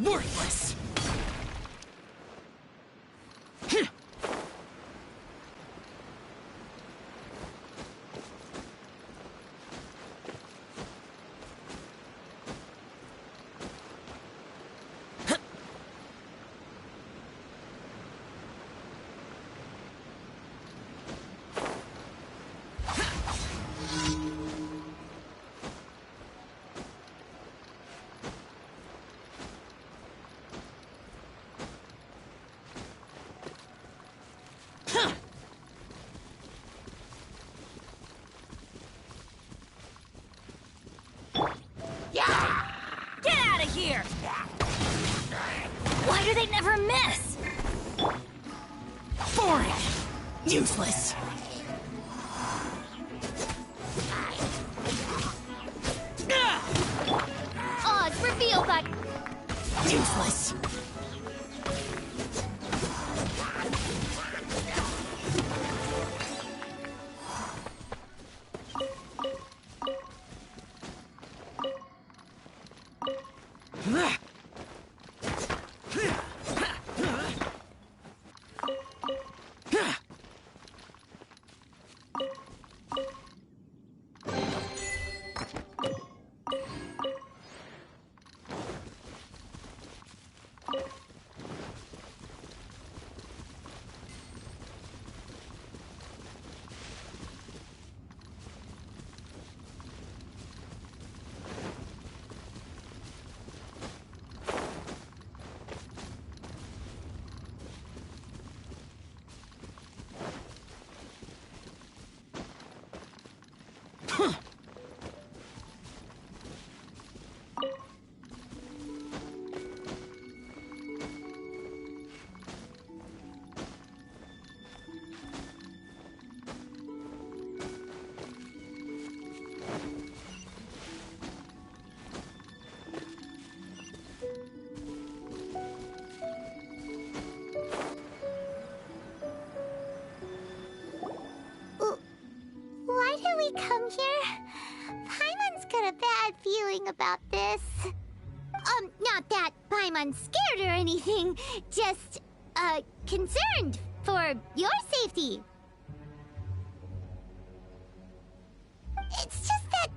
Worthless! Here! Why do they never miss? Boring! Useless! Oz, reveal that... Useless! Why did we come here? Paimon's got a bad feeling about this. Not that Paimon's scared or anything, just, concerned for your safety. It's just that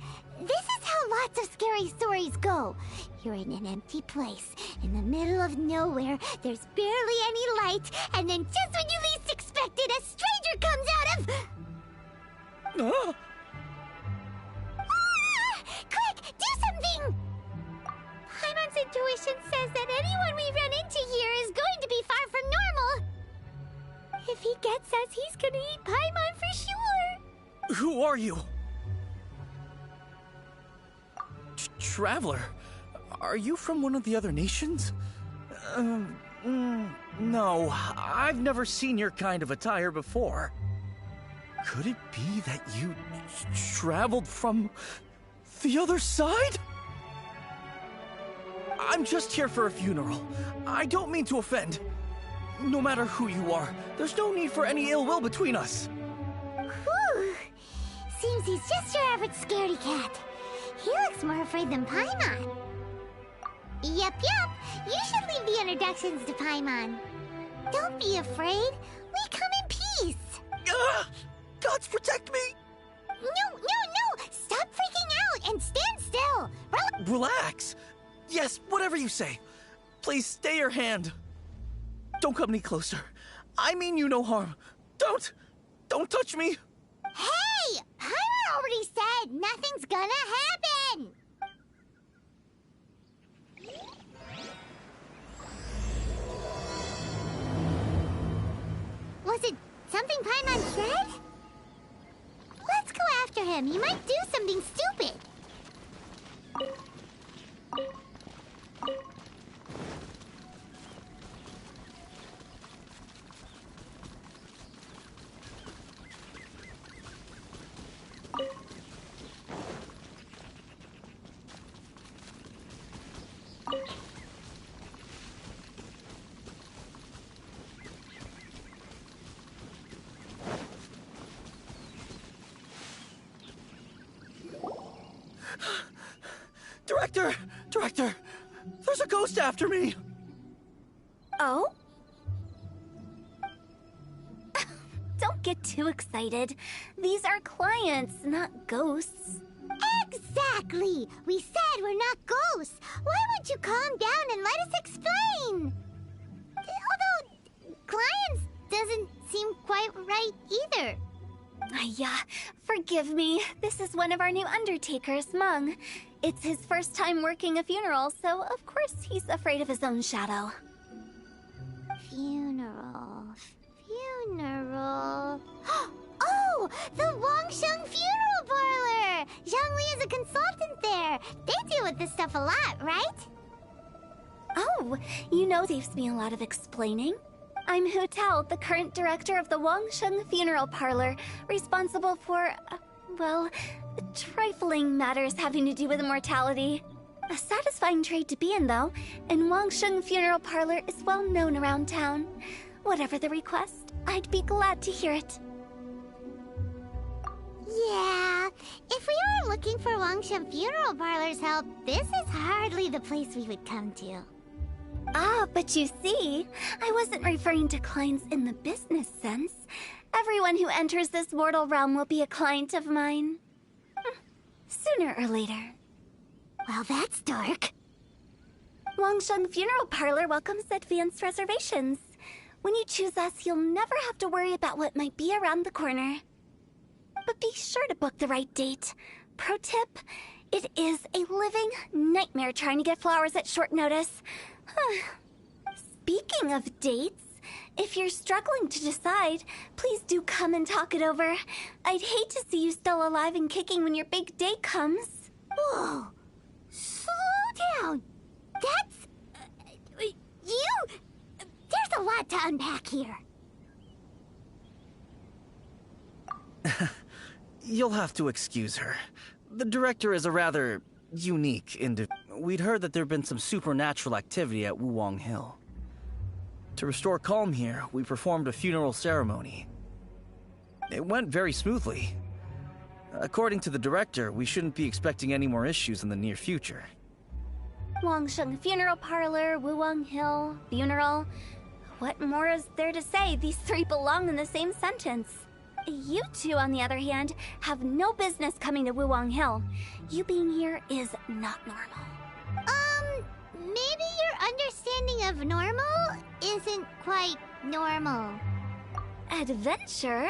this is how lots of scary stories go. You're in an empty place, in the middle of nowhere, there's barely any light, and then just when you least expect it, a stranger comes out of... Oh. Quick, do something! Paimon's intuition says that anyone we run into here is going to be far from normal. If he gets us, he's gonna eat Paimon for sure. Who are you? Traveler? Are you from one of the other nations? No, I've never seen your kind of attire before. Could it be that you traveled from the other side? I'm just here for a funeral. I don't mean to offend. No matter who you are, there's no need for any ill will between us. Whew. Seems he's just your average scaredy cat. He looks more afraid than Paimon. Yep. You should leave the introductions to Paimon. Don't be afraid. We come in peace. Gods protect me! No! Stop freaking out and stand still! Relax! Yes, whatever you say. Please stay your hand. Don't come any closer. I mean you no harm. Don't touch me. Hey! Paimon already said nothing's gonna happen! Was it something Paimon said? Let's go after him. He might do something stupid. Director, there's a ghost after me. Oh? Don't get too excited. These are clients, not ghosts. Exactly! We said we're not ghosts. Why won't you calm down and let us explain? Although, clients doesn't seem quite right either. Yeah, forgive me. This is one of our new undertakers, Mung. It's his first time working a funeral, so of course he's afraid of his own shadow. Funeral. Oh! The Wangsheng Funeral Parlor! Zhangli is a consultant there. They deal with this stuff a lot, right? Oh, you know saves me a lot of explaining. I'm Hu Tao, the current director of the Wangsheng Funeral Parlor, responsible for, well, trifling matters having to do with immortality. A satisfying trade to be in, though, and Wangsheng Funeral Parlor is well known around town. Whatever the request, I'd be glad to hear it. Yeah, if we weren't looking for Wangsheng Funeral Parlor's help, this is hardly the place we would come to. Ah, but you see, I wasn't referring to clients in the business sense. Everyone who enters this mortal realm will be a client of mine. Sooner or later. Well, that's dark. Wangsheng Funeral Parlor welcomes advanced reservations. When you choose us, you'll never have to worry about what might be around the corner. But be sure to book the right date. Pro tip, it is a living nightmare trying to get flowers at short notice. Speaking of dates, if you're struggling to decide, please do come and talk it over. I'd hate to see you still alive and kicking when your big day comes. Whoa! Slow down! That's... There's a lot to unpack here. You'll have to excuse her. The director is a rather unique individual. We'd heard that there'd been some supernatural activity at Wuwang Hill. To restore calm here, we performed a funeral ceremony. It went very smoothly. According to the director, we shouldn't be expecting any more issues in the near future. Wangsheng Funeral Parlor, Wuwang Hill, funeral. What more is there to say? These three belong in the same sentence. You two, on the other hand, have no business coming to Wuwang Hill. You being here is not normal. Maybe your understanding of normal isn't quite normal. Adventure?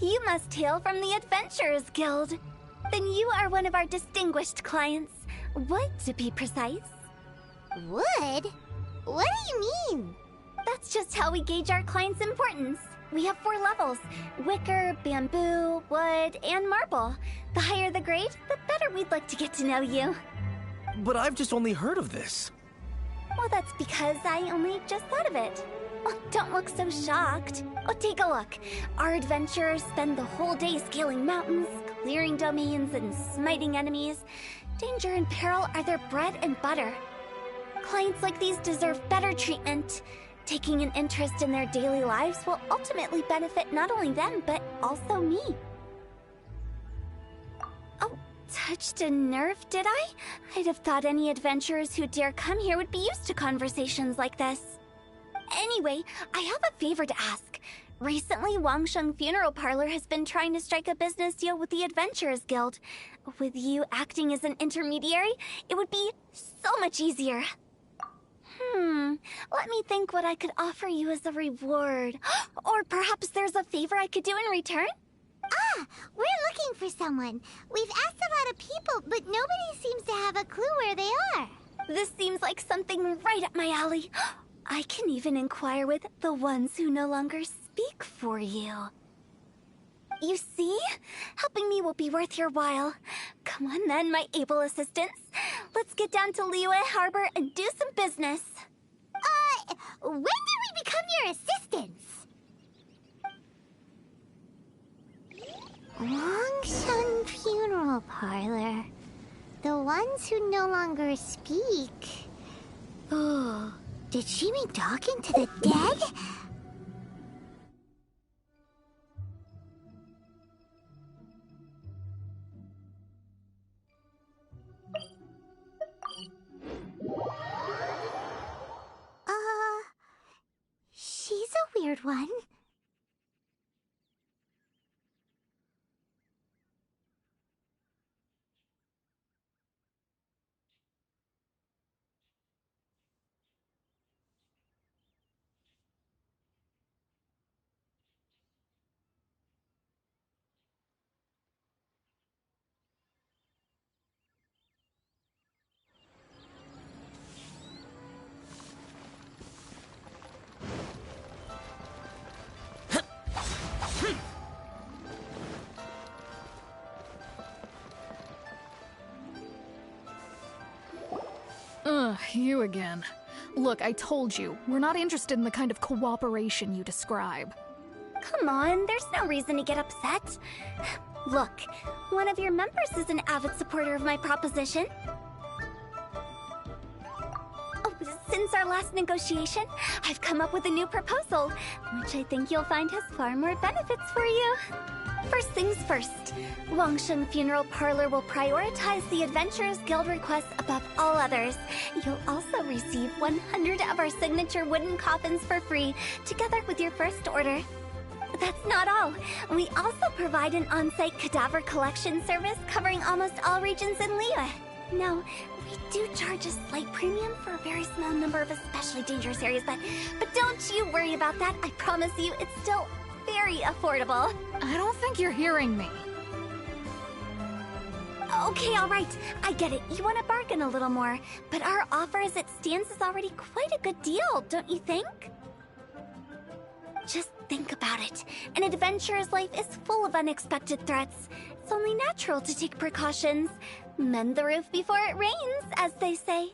You must hail from the Adventurers Guild. Then you are one of our distinguished clients. Wood, to be precise. Wood? What do you mean? That's just how we gauge our clients' importance. We have 4 levels: wicker, bamboo, wood, and marble. The higher the grade, the better we'd like to get to know you. But I've just only heard of this. Well, that's because I only just thought of it. Oh, don't look so shocked. Oh, take a look. Our adventurers spend the whole day scaling mountains, clearing domains, and smiting enemies. Danger and peril are their bread and butter. Clients like these deserve better treatment. Taking an interest in their daily lives will ultimately benefit not only them, but also me. Oh, touched a nerve, did I? I'd have thought any adventurers who dare come here would be used to conversations like this. Anyway, I have a favor to ask. Recently, Wangsheng Funeral Parlor has been trying to strike a business deal with the Adventurers Guild. With you acting as an intermediary, it would be so much easier. Let me think what I could offer you as a reward. Or perhaps there's a favor I could do in return? Ah, we're looking for someone. We've asked a lot of people, but nobody seems to have a clue where they are. This seems like something right up my alley. I can even inquire with the ones who no longer speak for you. You see? Helping me will be worth your while. Come on then, my able assistants. Let's get down to Liyue Harbor and do some business. When did we become your assistants? Longshan Funeral Parlor. The ones who no longer speak. Oh, did she mean talking to the dead? She's a weird one. You again. Look, I told you, we're not interested in the kind of cooperation you describe. Come on, there's no reason to get upset. Look, one of your members is an avid supporter of my proposition. Oh, since our last negotiation, I've come up with a new proposal, which I think you'll find has far more benefits for you. First things first, Wangshen Funeral Parlor will prioritize the Adventurers Guild requests above all others. You'll also receive 100 of our signature wooden coffins for free, together with your first order. That's not all. We also provide an on-site cadaver collection service covering almost all regions in Liyue. Now, we do charge a slight premium for a very small number of especially dangerous areas, but don't you worry about that. I promise you, it's still very affordable. I don't think you're hearing me. Okay, all right. I get it. You want to bargain a little more, but our offer as it stands is already quite a good deal, don't you think? Just think about it. An adventurer's life is full of unexpected threats. It's only natural to take precautions. Mend the roof before it rains, as they say.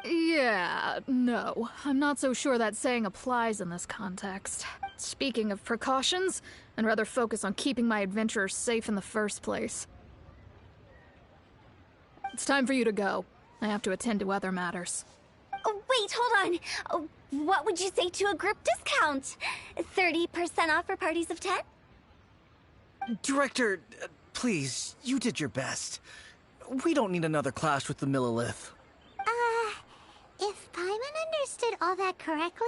Yeah, no. I'm not so sure that saying applies in this context. Speaking of precautions, I'd rather focus on keeping my adventurers safe in the first place. It's time for you to go. I have to attend to other matters. Oh, wait, hold on. Oh, what would you say to a group discount? 30% off for parties of 10? Director, please, you did your best. We don't need another clash with the Millilith. If Paimon understood all that correctly,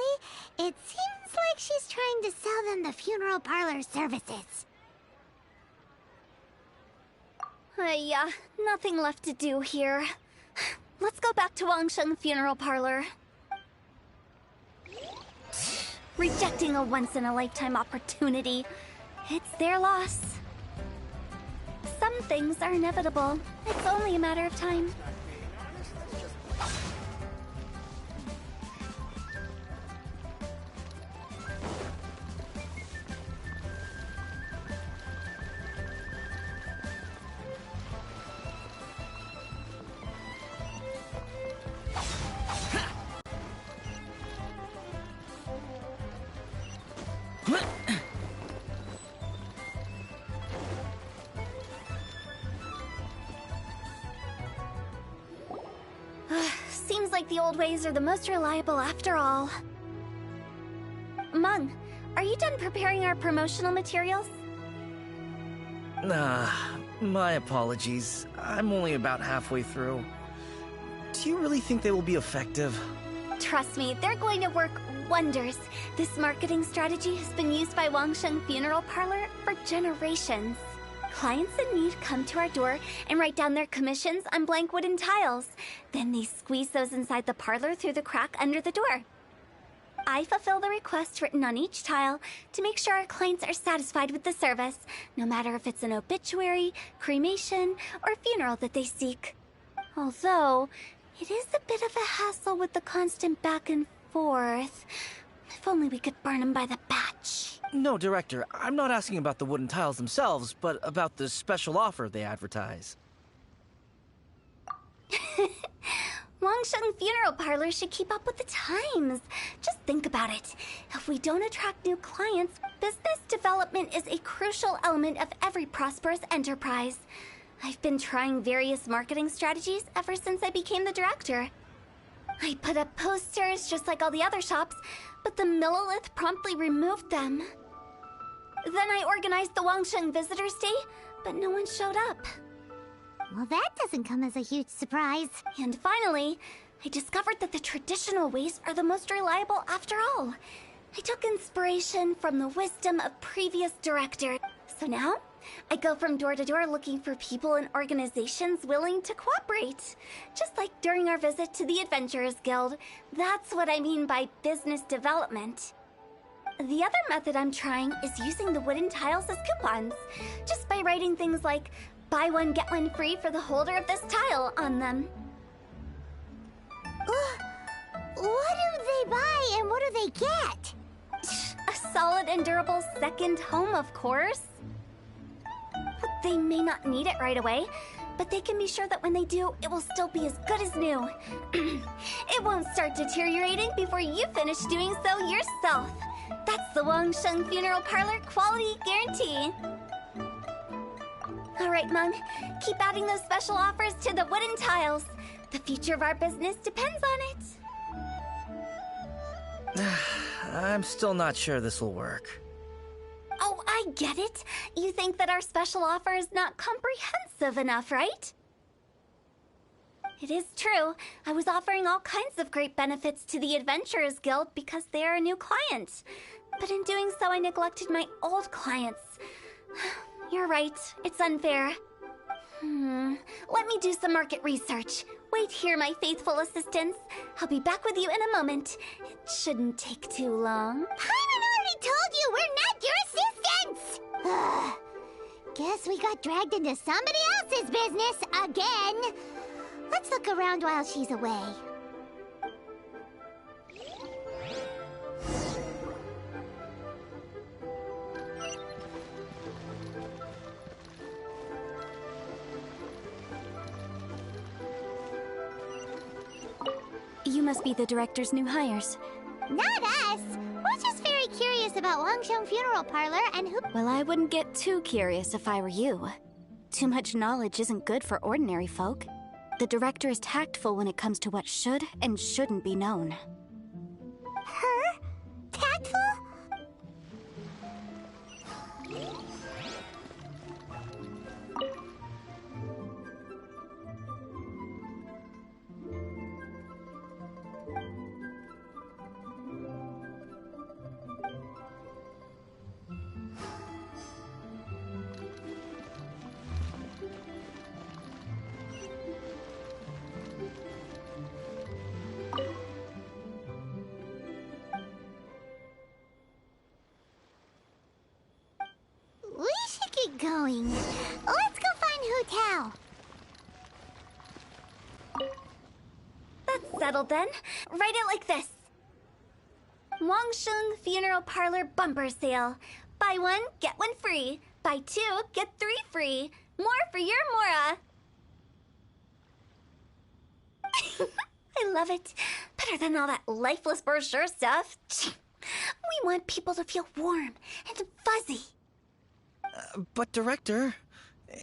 it seems like she's trying to sell them the funeral parlor services. Yeah, nothing left to do here. Let's go back to Wangshen Funeral Parlor. Rejecting a once-in-a-lifetime opportunity. It's their loss. Some things are inevitable. It's only a matter of time. Seems like the old ways are the most reliable after all. Mung, are you done preparing our promotional materials? My apologies. I'm only about halfway through. Do you really think they will be effective? Trust me, they're going to work wonders. This marketing strategy has been used by Wangshen Funeral Parlor for generations. Clients in need come to our door and write down their commissions on blank wooden tiles. Then they squeeze those inside the parlor through the crack under the door. I fulfill the request written on each tile to make sure our clients are satisfied with the service, no matter if it's an obituary, cremation, or funeral that they seek. Although, it is a bit of a hassle with the constant back and forth. If only we could burn them by the batch. No, Director, I'm not asking about the wooden tiles themselves, but about the special offer they advertise. Wangsheng Funeral Parlor should keep up with the times. Just think about it. If we don't attract new clients, business development is a crucial element of every prosperous enterprise. I've been trying various marketing strategies ever since I became the director. I put up posters just like all the other shops, but the Millilith promptly removed them. Then I organized the Wangsheng Visitors Day, but no one showed up. Well, that doesn't come as a huge surprise. And finally, I discovered that the traditional ways are the most reliable after all. I took inspiration from the wisdom of previous directors. So now, I go from door to door looking for people and organizations willing to cooperate. Just like during our visit to the Adventurers Guild. That's what I mean by business development. The other method I'm trying is using the wooden tiles as coupons. Just by writing things like, buy one, get one free for the holder of this tile on them. What do they buy and what do they get? A solid and durable second home, of course. They may not need it right away, but they can be sure that when they do, it will still be as good as new. It won't start deteriorating before you finish doing so yourself. That's the Wangsheng Funeral Parlor quality guarantee. All right, Mung, keep adding those special offers to the wooden tiles. The future of our business depends on it. I'm still not sure this will work. Oh, I get it. You think that our special offer is not comprehensive enough, right? It is true. I was offering all kinds of great benefits to the Adventurers Guild because they are a new client. But in doing so, I neglected my old clients. You're right. It's unfair. Let me do some market research. Wait here, my faithful assistants. I'll be back with you in a moment. It shouldn't take too long. Paimon already told you we're not your assistants! Guess we got dragged into somebody else's business again. Let's look around while she's away. You must be the director's new hires. Not us! We're just very curious about Wangsheng Funeral Parlor and who— Well, I wouldn't get too curious if I were you. Too much knowledge isn't good for ordinary folk. The director is tactful when it comes to what should and shouldn't be known. Her? Tactful? We should get going. Let's go find Hu Tao. That's settled then. Write it like this. Wangsheng Funeral Parlor Bumper Sale. Buy one, get one free. Buy two, get three free. More for your Mora. I love it. Better than all that lifeless brochure stuff. We want people to feel warm and fuzzy. But Director,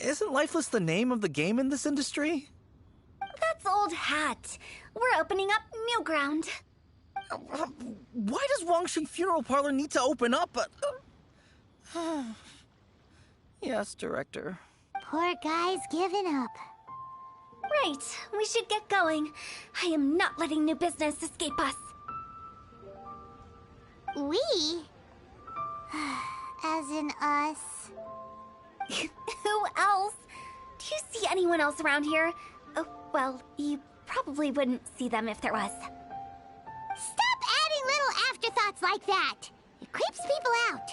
isn't Lifeless the name of the game in this industry? That's old hat. We're opening up new ground. Why does Wangsheng Funeral Parlor need to open up? Yes, Director. Poor guy's given up. Right, we should get going. I am not letting new business escape us. We? As in us. Who else? Do you see anyone else around here? Oh, well, you probably wouldn't see them if there was. Stop adding little afterthoughts like that! It creeps people out.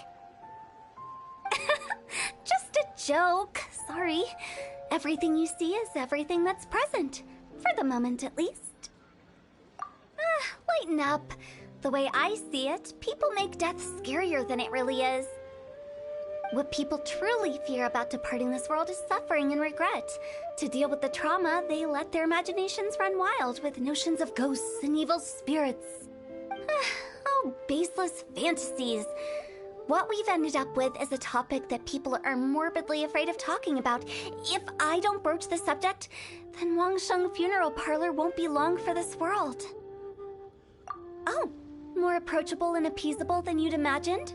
Just a joke. Sorry. Everything you see is everything that's present. For the moment, at least. Lighten up. The way I see it, people make death scarier than it really is. What people truly fear about departing this world is suffering and regret. To deal with the trauma, they let their imaginations run wild with notions of ghosts and evil spirits. Oh, baseless fantasies. What we've ended up with is a topic that people are morbidly afraid of talking about. If I don't broach the subject, then Wangsheng Funeral Parlor won't be long for this world. Oh, more approachable and appeasable than you'd imagined?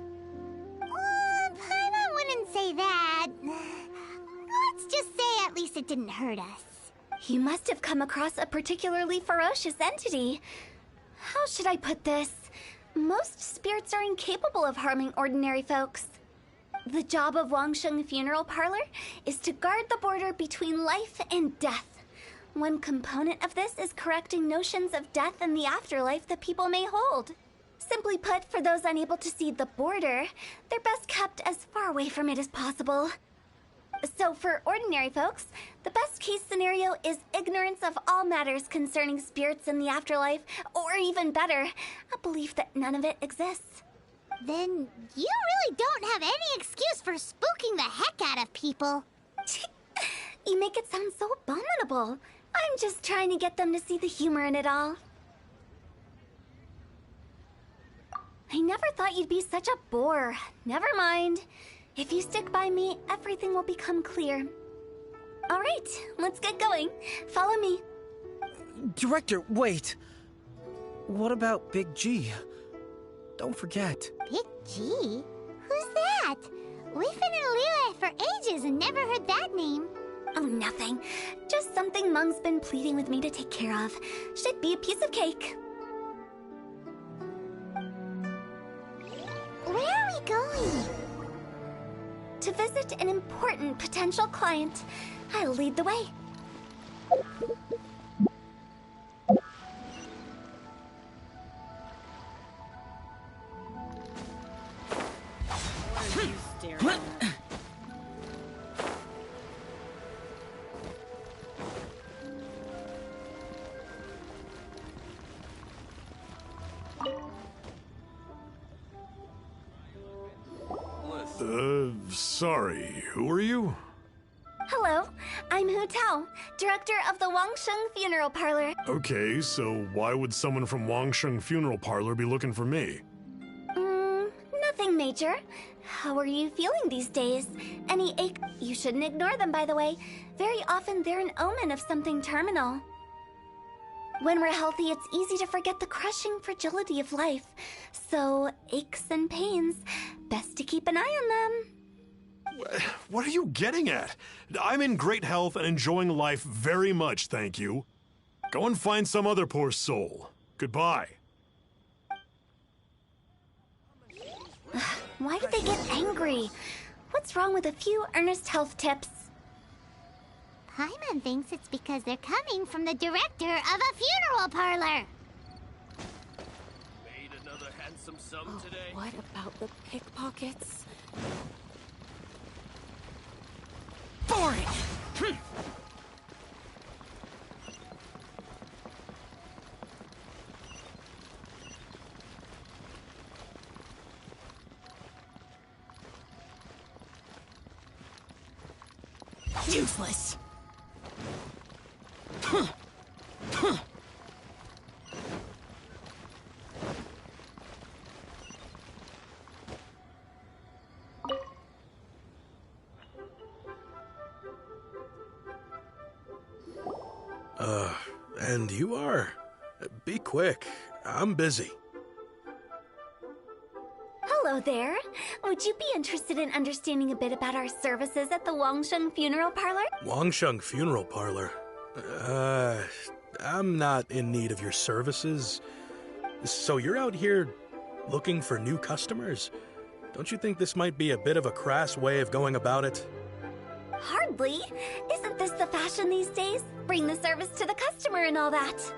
Paimon wouldn't say that. Let's just say at least it didn't hurt us. You must have come across a particularly ferocious entity. How should I put this? Most spirits are incapable of harming ordinary folks. The job of Wangsheng Funeral Parlor is to guard the border between life and death. One component of this is correcting notions of death and the afterlife that people may hold. Simply put, for those unable to see the border, they're best kept as far away from it as possible. So for ordinary folks, the best case scenario is ignorance of all matters concerning spirits in the afterlife, or even better, a belief that none of it exists. Then you really don't have any excuse for spooking the heck out of people. You make it sound so abominable. I'm just trying to get them to see the humor in it all. I never thought you'd be such a bore. Never mind. If you stick by me, everything will become clear. All right, let's get going. Follow me. Director, wait. What about Big G? Don't forget. Big G? Who's that? We've been in Liyue for ages and never heard that name. Oh, nothing. Just something Mung's been pleading with me to take care of. Should be a piece of cake. Where are we going? To visit an important potential client. I'll lead the way. What are you staring at? Sorry, who are you? Hello, I'm Hu Tao, director of the Wangsheng Funeral Parlor. Okay, so why would someone from Wangsheng Funeral Parlor be looking for me? Nothing major. How are you feeling these days? Any ache? You shouldn't ignore them, by the way. Very often they're an omen of something terminal. When we're healthy, it's easy to forget the crushing fragility of life. So, aches and pains, best to keep an eye on them. What are you getting at? I'm in great health and enjoying life very much, thank you. Go and find some other poor soul. Goodbye. Why did they get angry? What's wrong with a few earnest health tips? Paimon thinks it's because they're coming from the director of a funeral parlor. Made another handsome sum today. What about the pickpockets? Boring! Useless! And you are? Be quick. I'm busy. Hello there. Would you be interested in understanding a bit about our services at the Wangsheng Funeral Parlor? Wangsheng Funeral Parlor? I'm not in need of your services. So you're out here looking for new customers? Don't you think this might be a bit of a crass way of going about it? Hardly. Isn't this the fashion these days? Bring the service to the customer and all that.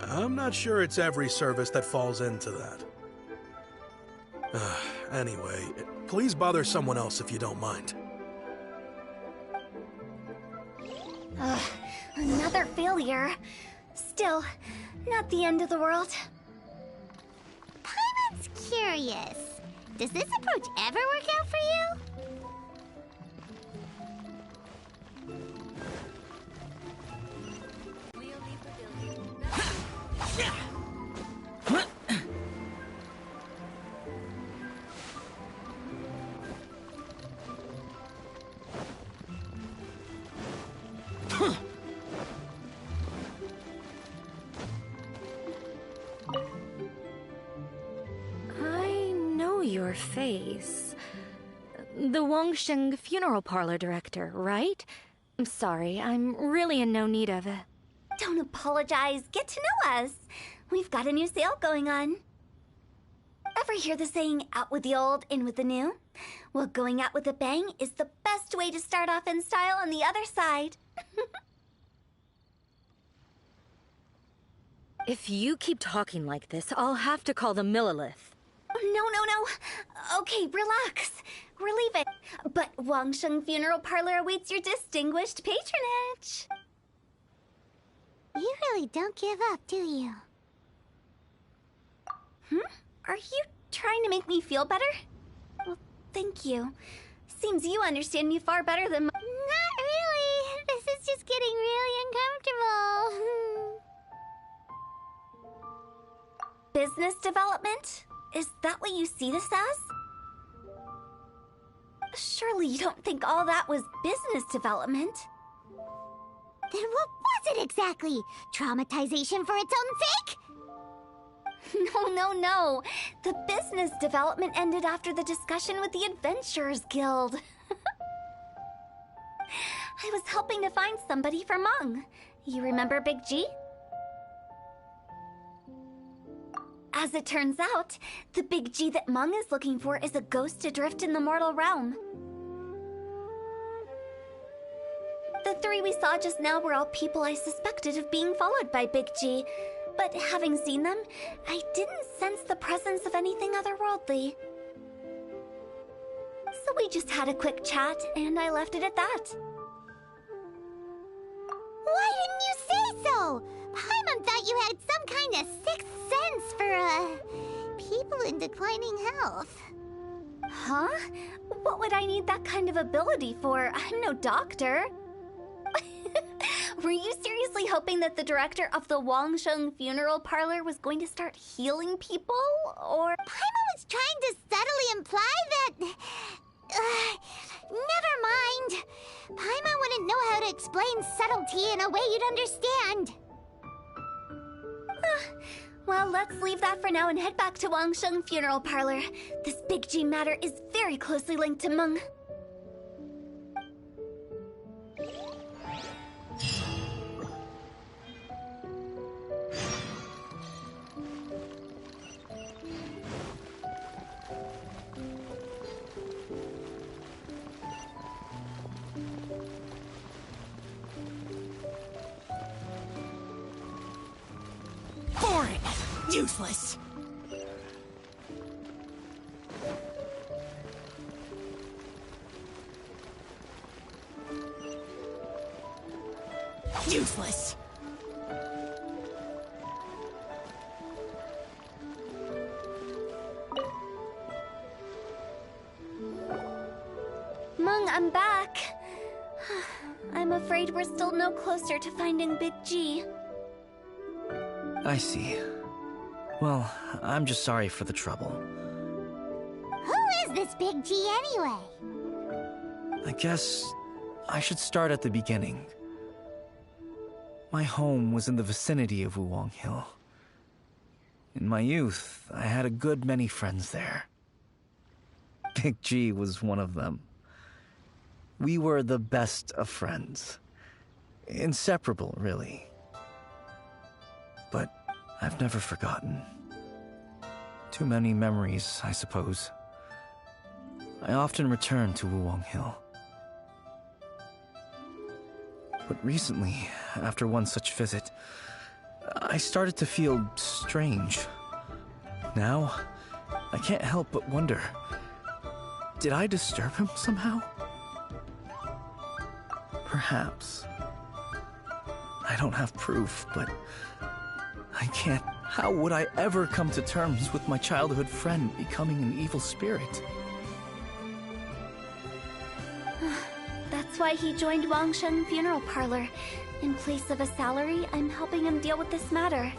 I'm not sure it's every service that falls into that. Anyway, please bother someone else if you don't mind. Another failure. Still, not the end of the world. Paimon's curious. Does this approach ever work out for you? I know your face. The Wangsheng funeral parlor director, right? I'm sorry, I'm really in no need of it. Don't apologize. Get to know us. We've got a new sale going on. Ever hear the saying, out with the old, in with the new? Well, going out with a bang is the best way to start off in style on the other side. If you keep talking like this, I'll have to call the Millilith. No. Okay, relax. Relieve it. But Wangsheng Funeral Parlor awaits your distinguished patronage. You really don't give up, do you? Are you trying to make me feel better? Well, thank you. Seems you understand me far better than Not really. This is just getting really uncomfortable. business development? Is that what you see this as? Surely you don't think all that was business development. Then what was it exactly? Traumatization for its own sake? No. The business development ended after the discussion with the Adventurers Guild. I was helping to find somebody for Meng. You remember Big G? As it turns out, the Big G that Meng is looking for is a ghost adrift in the mortal realm. The three we saw just now were all people I suspected of being followed by Big G, but having seen them, I didn't sense the presence of anything otherworldly. So we just had a quick chat, and I left it at that. Why didn't you say so? Paimon thought you had some kind of sixth sense for, people in declining health. Huh? What would I need that kind of ability for? I'm no doctor. Were you seriously hoping that the director of the Wangsheng Funeral Parlor was going to start healing people, or...? Paimon was trying to subtly imply that... never mind. Paimon wouldn't know how to explain subtlety in a way you'd understand. Well, let's leave that for now and head back to Wangsheng Funeral Parlor. This Big G matter is very closely linked to Meng. Boring! Useless! Useless! Meng, I'm back. I'm afraid we're still no closer to finding Big G. I see. Well, I'm just sorry for the trouble. Who is this Big G anyway? I guess I should start at the beginning. My home was in the vicinity of Wuwang Hill. In my youth, I had a good many friends there. Big G was one of them. We were the best of friends. Inseparable, really. But I've never forgotten. Too many memories, I suppose. I often return to Wuwang Hill. But recently, after one such visit, I started to feel strange. Now, I can't help but wonder, did I disturb him somehow? Perhaps. I don't have proof, but I can't. How would I ever come to terms with my childhood friend becoming an evil spirit? That's why he joined Wangshen Funeral Parlor. In place of a salary, I'm helping him deal with this matter.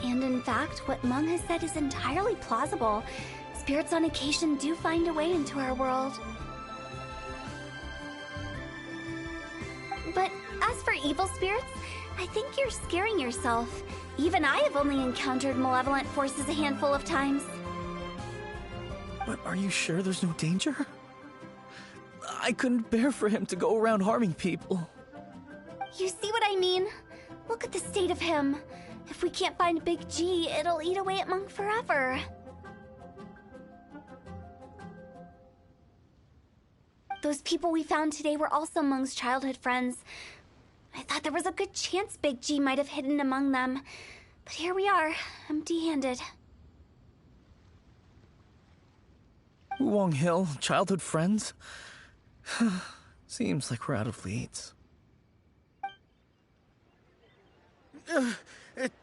And in fact, what Meng has said is entirely plausible. Spirits on occasion do find a way into our world. But as for evil spirits, I think you're scaring yourself. Even I have only encountered malevolent forces a handful of times. But are you sure there's no danger? I couldn't bear for him to go around harming people. You see what I mean? Look at the state of him. If we can't find Big G, it'll eat away at Monk forever. Those people we found today were also Monk's childhood friends. I thought there was a good chance Big G might have hidden among them. But here we are, empty-handed. Wong Hill, childhood friends? Seems like we're out of leads.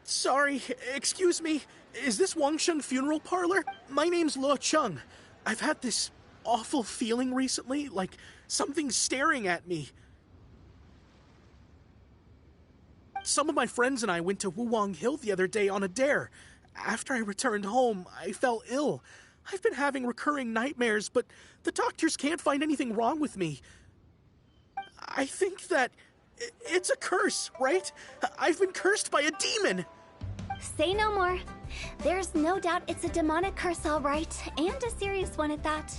Sorry, excuse me. Is this Wangsheng Funeral Parlor? My name's Luo Chung. I've had this awful feeling recently, like something's staring at me. Some of my friends and I went to Wuwang Hill the other day on a dare. After I returned home, I fell ill. I've been having recurring nightmares, but the doctors can't find anything wrong with me. I think that it's a curse, right? I've been cursed by a demon. Say no more. There's no doubt it's a demonic curse, all right, and a serious one at that.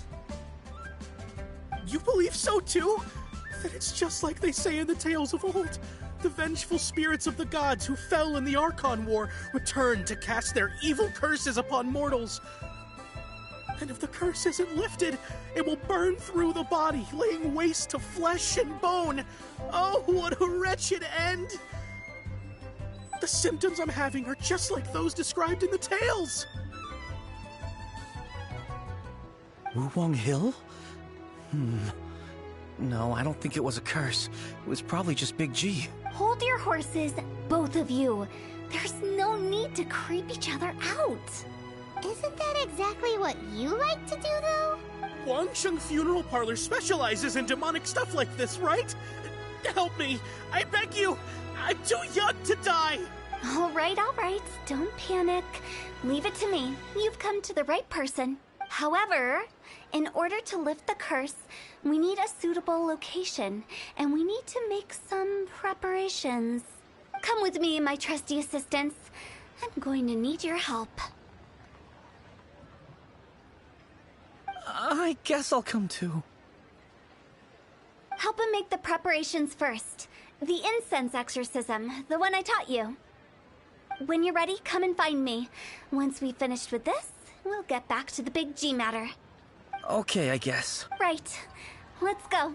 You believe so too? That it's just like they say in the tales of old. The vengeful spirits of the gods who fell in the Archon War return to cast their evil curses upon mortals. And if the curse isn't lifted, it will burn through the body, laying waste to flesh and bone. Oh, what a wretched end! The symptoms I'm having are just like those described in the tales. Wuwang Hill? No, I don't think it was a curse. It was probably just Big G. Hold your horses, both of you. There's no need to creep each other out. Isn't that exactly what you like to do, though? Wangsheng Funeral Parlor specializes in demonic stuff like this, right? Help me! I beg you! I'm too young to die! All right. Don't panic. Leave it to me. You've come to the right person. However, in order to lift the curse, we need a suitable location, and we need to make some preparations. Come with me, my trusty assistants. I'm going to need your help. I guess I'll come too. Help him make the preparations first. The incense exorcism, the one I taught you. When you're ready, come and find me. Once we've finished with this, we'll get back to the Big G matter. Okay, I guess. Right. Let's go.